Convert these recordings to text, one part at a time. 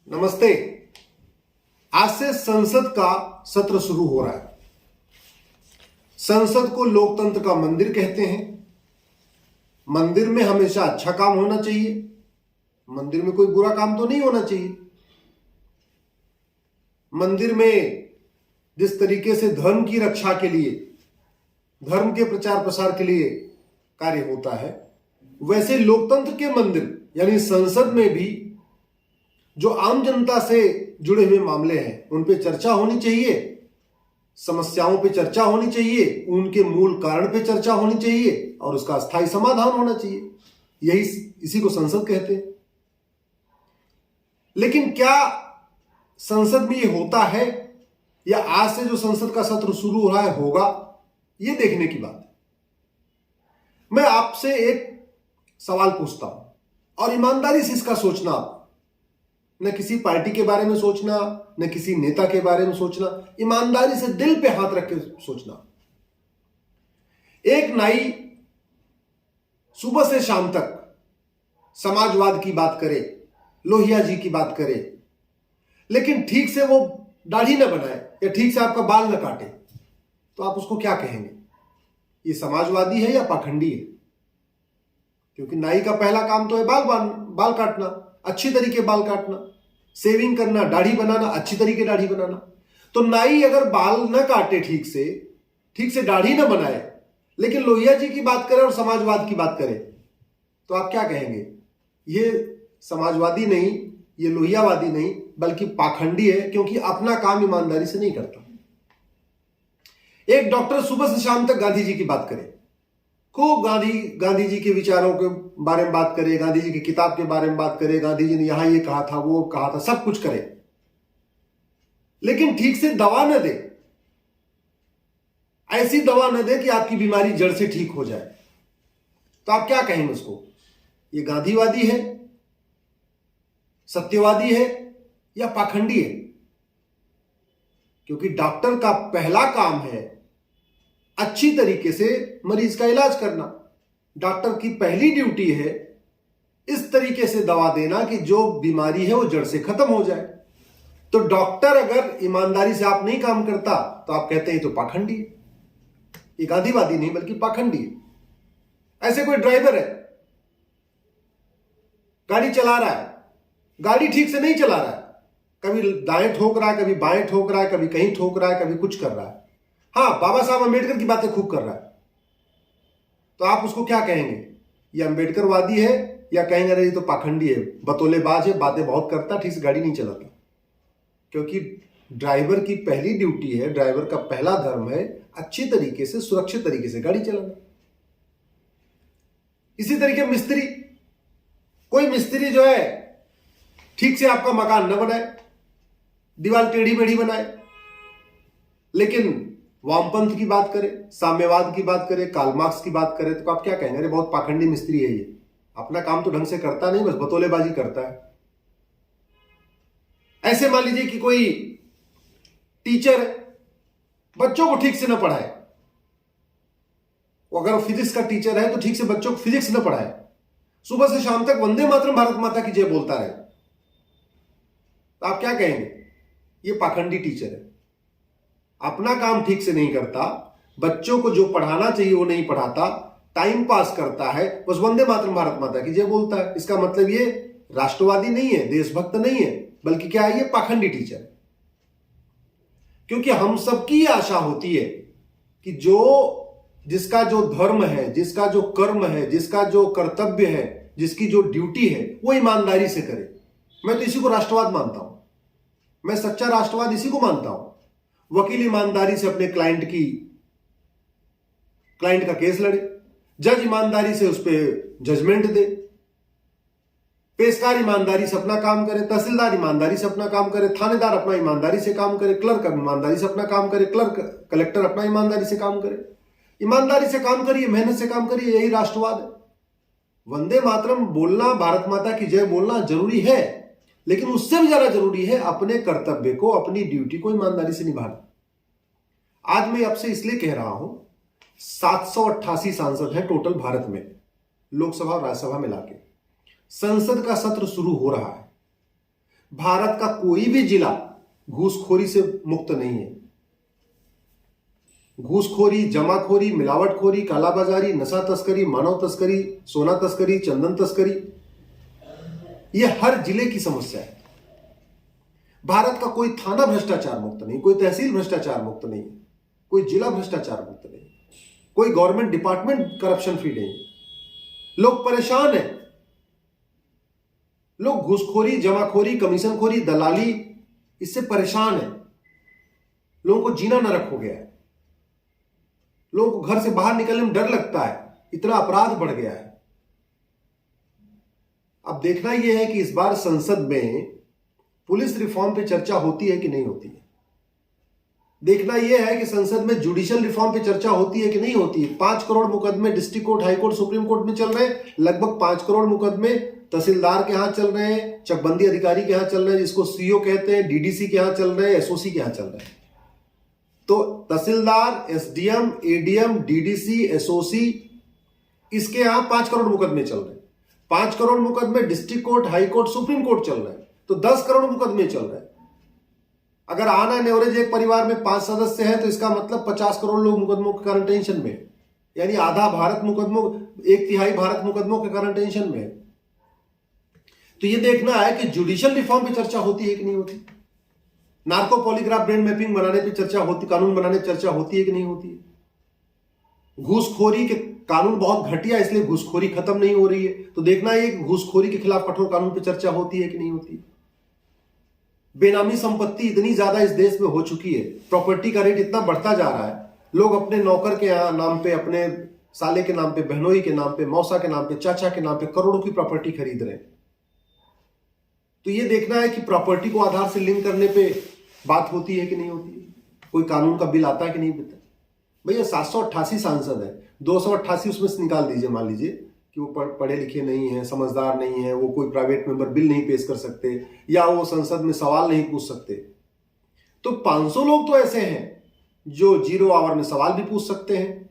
नमस्ते। आज से संसद का सत्र शुरू हो रहा है। संसद को लोकतंत्र का मंदिर कहते हैं। मंदिर में हमेशा अच्छा काम होना चाहिए। मंदिर में कोई बुरा काम तो नहीं होना चाहिए। मंदिर में जिस तरीके से धर्म की रक्षा के लिए, धर्म के प्रचार प्रसार के लिए कार्य होता है, वैसे लोकतंत्र के मंदिर यानी संसद में भी जो आम जनता से जुड़े हुए मामले हैं उन पे चर्चा होनी चाहिए, समस्याओं पे चर्चा होनी चाहिए, उनके मूल कारण पे चर्चा होनी चाहिए और उसका स्थायी समाधान होना चाहिए। यही इसी को संसद कहते हैं। लेकिन क्या संसद में ये होता है या आज से जो संसद का सत्र शुरू हो रहा है होगा, ये देखने की बात है। मैं आपसे एक सवाल पूछता हूं और ईमानदारी से इसका सोचना, न किसी पार्टी के बारे में सोचना, न किसी नेता के बारे में सोचना, ईमानदारी से दिल पे हाथ रख के सोचना। एक नाई सुबह से शाम तक समाजवाद की बात करे, लोहिया जी की बात करे, लेकिन ठीक से वो दाढ़ी न बनाए या ठीक से आपका बाल न काटे, तो आप उसको क्या कहेंगे? ये समाजवादी है या पाखंडी है? क्योंकि नाई का पहला काम तो है बाल काटना, अच्छी तरीके बाल काटना, सेविंग करना, दाढ़ी बनाना, अच्छी तरीके दाढ़ी बनाना। तो नाई अगर बाल न काटे ठीक से दाढ़ी न बनाए, लेकिन लोहिया जी की बात करे और समाजवाद की बात करे, तो आप क्या कहेंगे? ये समाजवादी नहीं, ये लोहियावादी नहीं, बल्कि पाखंडी है, क्योंकि अपना काम ईमानदारी से नहीं करता। एक डॉक्टर सुबह से शाम तक गांधी जी की बात करे, खूब गांधी जी के विचारों के बारे में बात करे, गांधी जी की किताब के बारे में बात करे, गांधी जी ने यहां ये कहा था, वो कहा था, सब कुछ करे, लेकिन ठीक से दवा न दे, ऐसी दवा न दे कि आपकी बीमारी जड़ से ठीक हो जाए, तो आप क्या कहेंगे उसको? ये गांधीवादी है, सत्यवादी है या पाखंडी है? क्योंकि डॉक्टर का पहला काम है अच्छी तरीके से मरीज का इलाज करना। डॉक्टर की पहली ड्यूटी है इस तरीके से दवा देना कि जो बीमारी है वो जड़ से खत्म हो जाए। तो डॉक्टर अगर ईमानदारी से आप नहीं काम करता तो आप कहते हैं तो पाखंडी है। ये गांधीवादी नहीं बल्कि पाखंडी है। ऐसे कोई ड्राइवर है, गाड़ी चला रहा है, गाड़ी ठीक से नहीं चला रहा है, कभी दाएं ठोक रहा है, कभी बाएं ठोक रहा है, कभी कहीं ठोक रहा है, कभी कुछ कर रहा है। हाँ, बाबा साहब अंबेडकर की बातें खूब कर रहा है, तो आप उसको क्या कहेंगे? ये अंबेडकरवादी है या कहेंगे अरे ये तो पाखंडी है, बतौलेबाज है, बातें बहुत करता, ठीक से गाड़ी नहीं चलाता? क्योंकि ड्राइवर की पहली ड्यूटी है, ड्राइवर का पहला धर्म है अच्छी तरीके से, सुरक्षित तरीके से गाड़ी चलाना। इसी तरीके मिस्त्री, कोई मिस्त्री जो है ठीक से आपका मकान न बनाए, दीवार टेढ़ी मेढ़ी बनाए, लेकिन वामपंथ की बात करे, साम्यवाद की बात करे, कार्ल मार्क्स की बात करे, तो आप क्या कहेंगे? अरे बहुत पाखंडी मिस्त्री है, ये अपना काम तो ढंग से करता नहीं, बस बतौलेबाजी करता है। ऐसे मान लीजिए कि कोई टीचर बच्चों को ठीक से न पढ़ाए, वो अगर फिजिक्स का टीचर है तो ठीक से बच्चों को फिजिक्स न पढ़ाए, सुबह से शाम तक वंदे मातरम भारत माता की जय बोलता रहे, तो आप क्या कहेंगे? ये पाखंडी टीचर है, अपना काम ठीक से नहीं करता, बच्चों को जो पढ़ाना चाहिए वो नहीं पढ़ाता, टाइम पास करता है, बस वंदे मातरम भारत माता की जय बोलता है। इसका मतलब ये राष्ट्रवादी नहीं है, देशभक्त नहीं है, बल्कि क्या है? ये पाखंडी टीचर है। क्योंकि हम सबकी आशा होती है कि जिसका जो धर्म है, जिसका जो कर्म है, जिसका जो कर्तव्य है, जिसकी जो ड्यूटी है, वो ईमानदारी से करे। मैं तो इसी को राष्ट्रवाद मानता हूं। मैं सच्चा राष्ट्रवाद इसी को मानता हूं। वकील ईमानदारी से अपने क्लाइंट का केस लड़े, जज ईमानदारी से उस पर जजमेंट दे, पेशकार ईमानदारी से अपना काम करे, तहसीलदार ईमानदारी से अपना काम करे, थानेदार अपना ईमानदारी से काम करे, क्लर्क ईमानदारी से अपना काम करे, कलेक्टर अपना ईमानदारी से काम करे। ईमानदारी से काम करिए, मेहनत से काम करिए, यही राष्ट्रवाद है। वंदे मातरम बोलना, भारत माता की जय बोलना जरूरी है, लेकिन उससे भी ज्यादा जरूरी है अपने कर्तव्य को, अपनी ड्यूटी को ईमानदारी से निभाना। आज मैं आपसे इसलिए कह रहा हूं, 788 सांसद हैं टोटल भारत में, लोकसभा और राज्यसभा मिला के। संसद का सत्र शुरू हो रहा है। भारत का कोई भी जिला घूसखोरी से मुक्त नहीं है। घूसखोरी, जमाखोरी, मिलावटखोरी, कालाबाजारी, नशा तस्करी, मानव तस्करी, सोना तस्करी, चंदन तस्करी, यह हर जिले की समस्या है। भारत का कोई थाना भ्रष्टाचार मुक्त नहीं, कोई तहसील भ्रष्टाचार मुक्त नहीं, कोई जिला भ्रष्टाचार मुक्त नहीं, कोई गवर्नमेंट डिपार्टमेंट करप्शन फ्री नहीं। लोग परेशान हैं, लोग घूसखोरी, जमाखोरी, कमीशनखोरी, दलाली, इससे परेशान है। लोगों को जीना नरक हो गया है। लोगों को घर से बाहर निकलने में डर लगता है, इतना अपराध बढ़ गया है। अब देखना यह है कि इस बार संसद में पुलिस रिफॉर्म पे चर्चा होती है कि नहीं होती है। देखना यह है कि संसद में जुडिशियल रिफॉर्म पे चर्चा होती है कि नहीं होती है। 5 करोड़ मुकदमे district court, high court, supreme court में चल रहे हैं। लगभग 5 करोड़ मुकदमे तहसीलदार के यहां चल रहे हैं, चकबंदी अधिकारी के यहां चल रहे हैं, जिसको सीओ कहते हैं, डीडीसी के यहां चल रहे हैं, एसओसी के यहां चल रहे हैं। तो तहसीलदार, एसडीएम, एडीएम, डीडीसी, एसओसी, इसके यहां 5 करोड़ मुकदमे चल रहे हैं। 5 करोड़ मुकदमे district court, high court, supreme court चल रहे हैं, तो 10 करोड़ मुकदमे चल रहे हैं। अगर ऑन एन एवरेज एक परिवार में 5 सदस्य हैं, तो इसका मतलब 50 करोड़ लोग मुकदमों के कारण टेंशन में, यानी आधा भारत मुकदमों, 1/3 भारत मुकदमों के कारण टेंशन में। तो यह देखना है कि जुडिशियल रिफॉर्म पे चर्चा होती है कि नहीं होती। नार्को पॉलीग्राफ ब्रेन मैपिंग बनाने पे चर्चा होती, कानून बनाने पे चर्चा होती है कि नहीं होती है। घूसखोरी के कानून बहुत घटिया, इसलिए घूसखोरी खत्म नहीं हो रही है, तो देखना है कि घूसखोरी के खिलाफ कठोर कानून पे चर्चा होती है कि नहीं होती है। बेनामी संपत्ति इतनी ज्यादा इस देश में हो चुकी है, प्रॉपर्टी का रेट इतना बढ़ता जा रहा है, लोग अपने नौकर के नाम पे, अपने साले के नाम पे, बहनोई के नाम पे, मौसा के नाम पे, चाचा के नाम पे करोड़ों की प्रॉपर्टी खरीद रहे हैं। तो ये देखना है कि प्रॉपर्टी को आधार से लिंक करने पे बात होती है कि नहीं होती है। कोई कानून का बिल आता है कि नहीं आता। भैया 788 सांसद है, 288 उसमें से निकाल दीजिए, मान लीजिए कि वो पढ़े लिखे नहीं है, समझदार नहीं है, वो कोई प्राइवेट मेंबर बिल नहीं पेश कर सकते, या वो संसद में सवाल नहीं पूछ सकते। तो 500 लोग तो ऐसे हैं जो 0 आवर में सवाल भी पूछ सकते हैं।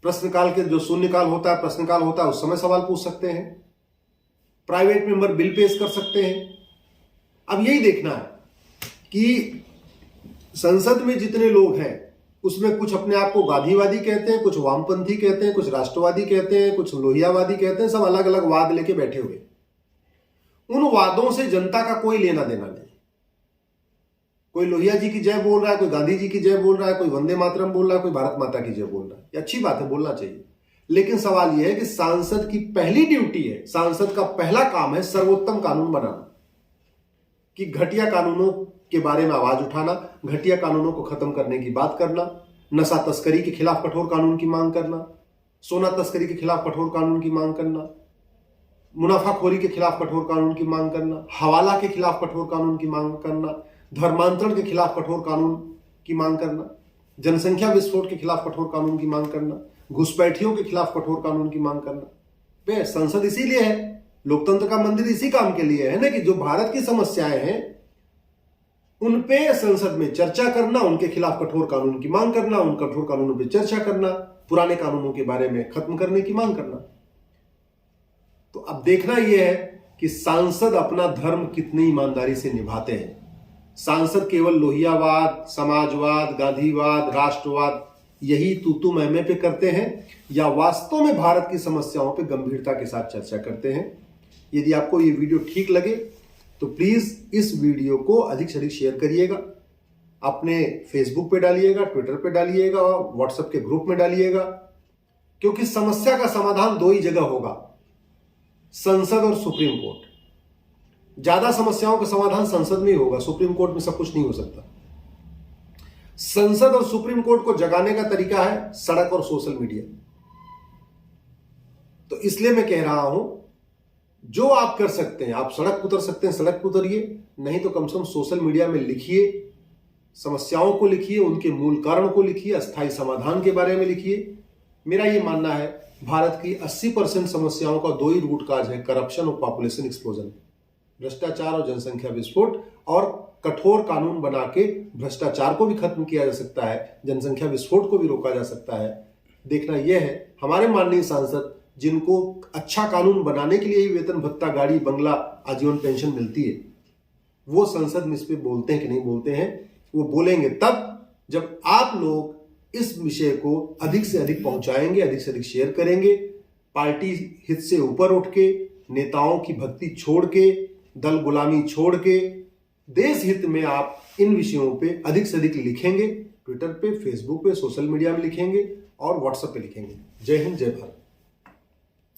प्रश्नकाल के जो शून्यकाल होता है, प्रश्नकाल होता है, उस समय सवाल पूछ सकते हैं। प्राइवेट मेंबर बिल पेश कर सकते हैं। अब यही देखना है कि संसद में जितने लोग हैं उसमें कुछ अपने आप को गांधीवादी कहते हैं, कुछ वामपंथी कहते हैं, कुछ राष्ट्रवादी कहते हैं, कुछ लोहियावादी कहते हैं, सब अलग अलग वाद लेके बैठे हुए। उन वादों से जनता का कोई लेना देना नहीं। कोई लोहिया जी की जय बोल रहा है, कोई गांधी जी की जय बोल रहा है, कोई वंदे मातरम बोल रहा है, कोई भारत माता की जय बोल रहा है। ये अच्छी बात है, बोलना चाहिए। लेकिन सवाल यह है कि सांसद की पहली ड्यूटी है, सांसद का पहला काम है सर्वोत्तम कानून बनाना, कि घटिया कानूनों के बारे में आवाज उठाना, घटिया कानूनों को खत्म करने की बात करना, नशा तस्करी के खिलाफ कठोर कानून की मांग करना, सोना तस्करी के खिलाफ कठोर कानून की मांग करना, मुनाफाखोरी के खिलाफ कठोर कानून की मांग करना, हवाला के खिलाफ कठोर कानून की मांग करना, धर्मांतरण के खिलाफ कठोर कानून की मांग करना, जनसंख्या विस्फोट के खिलाफ कठोर कानून की मांग करना, घुसपैठियों के खिलाफ कठोर कानून की मांग करना। संसद इसीलिए है, लोकतंत्र का मंदिर इसी काम के लिए है ना, कि जो भारत की समस्याएं हैं उन पे संसद में चर्चा करना, उनके खिलाफ कठोर कानून की मांग करना, उन कठोर कानूनों पे चर्चा करना, पुराने कानूनों के बारे में खत्म करने की मांग करना। तो अब देखना यह है कि सांसद अपना धर्म कितनी ईमानदारी से निभाते हैं। सांसद केवल लोहियावाद, समाजवाद, गांधीवाद, राष्ट्रवाद यही तू मैं पे करते हैं, या वास्तव में भारत की समस्याओं पे गंभीरता के साथ चर्चा करते हैं। यदि आपको ये वीडियो ठीक लगे तो प्लीज इस वीडियो को अधिक से अधिक शेयर करिएगा, अपने फेसबुक पे डालिएगा, ट्विटर पे डालिएगा, व्हाट्सएप के ग्रुप में डालिएगा, क्योंकि समस्या का समाधान 2 ही जगह होगा, संसद और सुप्रीम कोर्ट। ज्यादा समस्याओं का समाधान संसद में ही होगा, सुप्रीम कोर्ट में सब कुछ नहीं हो सकता। संसद और सुप्रीम कोर्ट को जगाने का तरीका है सड़क और सोशल मीडिया। तो इसलिए मैं कह रहा हूं, जो आप कर सकते हैं, आप सड़क उतर सकते हैं, सड़क उतरिए, नहीं तो कम से कम सोशल मीडिया में लिखिए, समस्याओं को लिखिए, उनके मूल कारण को लिखिए, अस्थायी समाधान के बारे में लिखिए। मेरा यह मानना है भारत की 80% समस्याओं का 2 ही रूट काज है, करप्शन और पॉपुलेशन एक्सप्लोजन, भ्रष्टाचार और जनसंख्या विस्फोट। और कठोर कानून बना के भ्रष्टाचार को भी खत्म किया जा सकता है, जनसंख्या विस्फोट को भी रोका जा सकता है। देखना यह है, हमारे माननीय सांसद जिनको अच्छा कानून बनाने के लिए ही वेतन भत्ता, गाड़ी, बंगला, आजीवन पेंशन मिलती है, वो संसद में इस पे बोलते हैं कि नहीं बोलते हैं? वो बोलेंगे तब जब आप लोग इस विषय को अधिक से अधिक पहुंचाएंगे, अधिक से अधिक शेयर करेंगे, पार्टी हित से ऊपर उठ के, नेताओं की भक्ति छोड़ के, दल गुलामी छोड़ के, देश हित में आप इन विषयों पे अधिक से अधिक लिखेंगे। ट्विटर पे, फेसबुक पे, सोशल मीडिया में लिखेंगे और व्हाट्सएप पे लिखेंगे। जय हिंद, जय भारत।